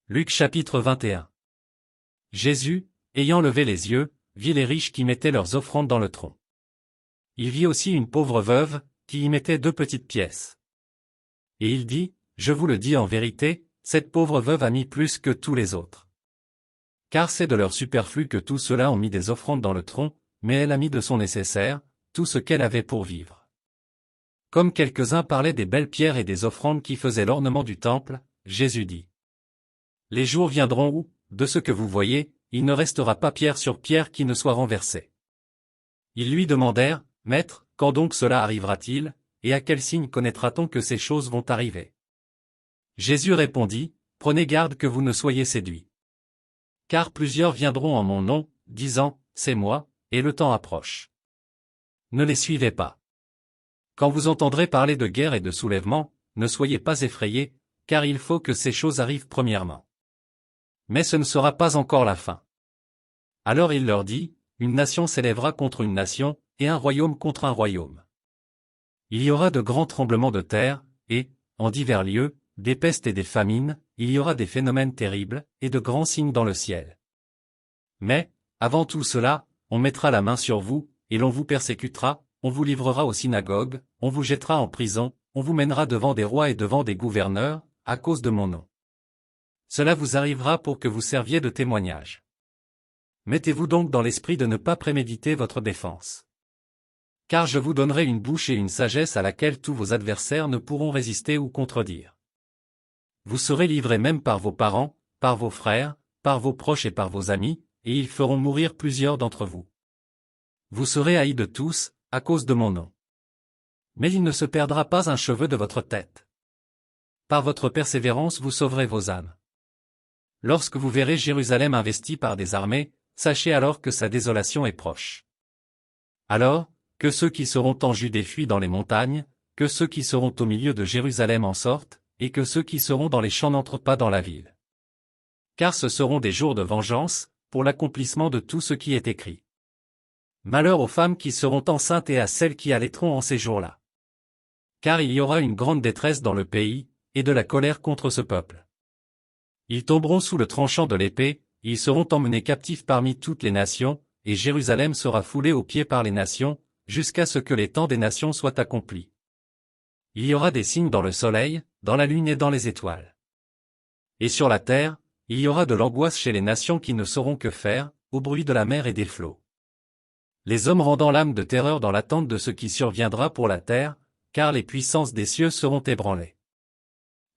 Luc chapitre 21. Jésus, ayant levé les yeux, vit les riches qui mettaient leurs offrandes dans le tronc. Il vit aussi une pauvre veuve, qui y mettait 2 petites pièces. Et il dit, je vous le dis en vérité, cette pauvre veuve a mis plus que tous les autres. Car c'est de leur superflu que tous ceux-là ont mis des offrandes dans le tronc, mais elle a mis de son nécessaire, tout ce qu'elle avait pour vivre. Comme quelques-uns parlaient des belles pierres et des offrandes qui faisaient l'ornement du temple, Jésus dit. Les jours viendront où, de ce que vous voyez, il ne restera pas pierre sur pierre qui ne soit renversée. Ils lui demandèrent, Maître, quand donc cela arrivera-t-il, et à quel signe connaîtra-t-on que ces choses vont arriver? Jésus répondit, Prenez garde que vous ne soyez séduits. Car plusieurs viendront en mon nom, disant, C'est moi, et le temps approche. Ne les suivez pas. Quand vous entendrez parler de guerre et de soulèvement, ne soyez pas effrayés, car il faut que ces choses arrivent premièrement. Mais ce ne sera pas encore la fin. Alors il leur dit, une nation s'élèvera contre une nation, et un royaume contre un royaume. Il y aura de grands tremblements de terre, et, en divers lieux, des pestes et des famines, il y aura des phénomènes terribles, et de grands signes dans le ciel. Mais, avant tout cela, on mettra la main sur vous, et l'on vous persécutera, on vous livrera aux synagogues, on vous jettera en prison, on vous mènera devant des rois et devant des gouverneurs, à cause de mon nom. Cela vous arrivera pour que vous serviez de témoignage. Mettez-vous donc dans l'esprit de ne pas préméditer votre défense. Car je vous donnerai une bouche et une sagesse à laquelle tous vos adversaires ne pourront résister ou contredire. Vous serez livrés même par vos parents, par vos frères, par vos proches et par vos amis, et ils feront mourir plusieurs d'entre vous. Vous serez haïs de tous, à cause de mon nom. Mais il ne se perdra pas un cheveu de votre tête. Par votre persévérance vous sauverez vos âmes. Lorsque vous verrez Jérusalem investie par des armées, sachez alors que sa désolation est proche. Alors, que ceux qui seront en Judée fuient dans les montagnes, que ceux qui seront au milieu de Jérusalem en sortent, et que ceux qui seront dans les champs n'entrent pas dans la ville. Car ce seront des jours de vengeance, pour l'accomplissement de tout ce qui est écrit. Malheur aux femmes qui seront enceintes et à celles qui allaiteront en ces jours-là. Car il y aura une grande détresse dans le pays, et de la colère contre ce peuple. Ils tomberont sous le tranchant de l'épée, ils seront emmenés captifs parmi toutes les nations, et Jérusalem sera foulée aux pieds par les nations, jusqu'à ce que les temps des nations soient accomplis. Il y aura des signes dans le soleil, dans la lune et dans les étoiles. Et sur la terre, il y aura de l'angoisse chez les nations qui ne sauront que faire, au bruit de la mer et des flots. Les hommes rendant l'âme de terreur dans l'attente de ce qui surviendra pour la terre, car les puissances des cieux seront ébranlées.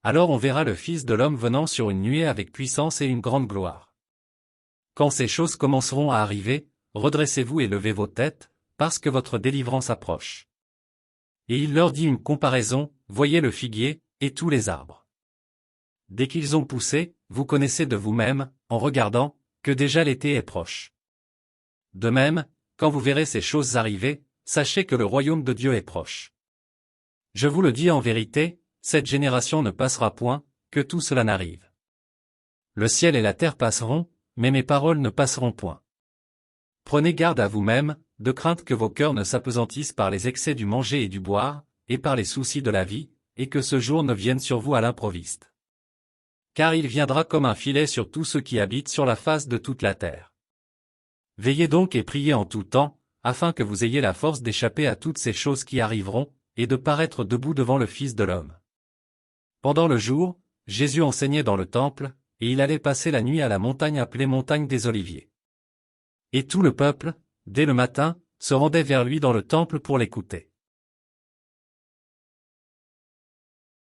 Alors on verra le Fils de l'homme venant sur une nuée avec puissance et une grande gloire. Quand ces choses commenceront à arriver, redressez-vous et levez vos têtes, parce que votre délivrance approche. Et il leur dit une comparaison, voyez le figuier, et tous les arbres. Dès qu'ils ont poussé, vous connaissez de vous-même, en regardant, que déjà l'été est proche. De même, quand vous verrez ces choses arriver, sachez que le royaume de Dieu est proche. Je vous le dis en vérité, cette génération ne passera point, que tout cela n'arrive. Le ciel et la terre passeront, mais mes paroles ne passeront point. Prenez garde à vous-même, de crainte que vos cœurs ne s'apesantissent par les excès du manger et du boire, et par les soucis de la vie, et que ce jour ne vienne sur vous à l'improviste. Car il viendra comme un filet sur tous ceux qui habitent sur la face de toute la terre. Veillez donc et priez en tout temps, afin que vous ayez la force d'échapper à toutes ces choses qui arriveront, et de paraître debout devant le Fils de l'homme. Pendant le jour, Jésus enseignait dans le temple, et il allait passer la nuit à la montagne appelée montagne des Oliviers. Et tout le peuple, dès le matin, se rendait vers lui dans le temple pour l'écouter.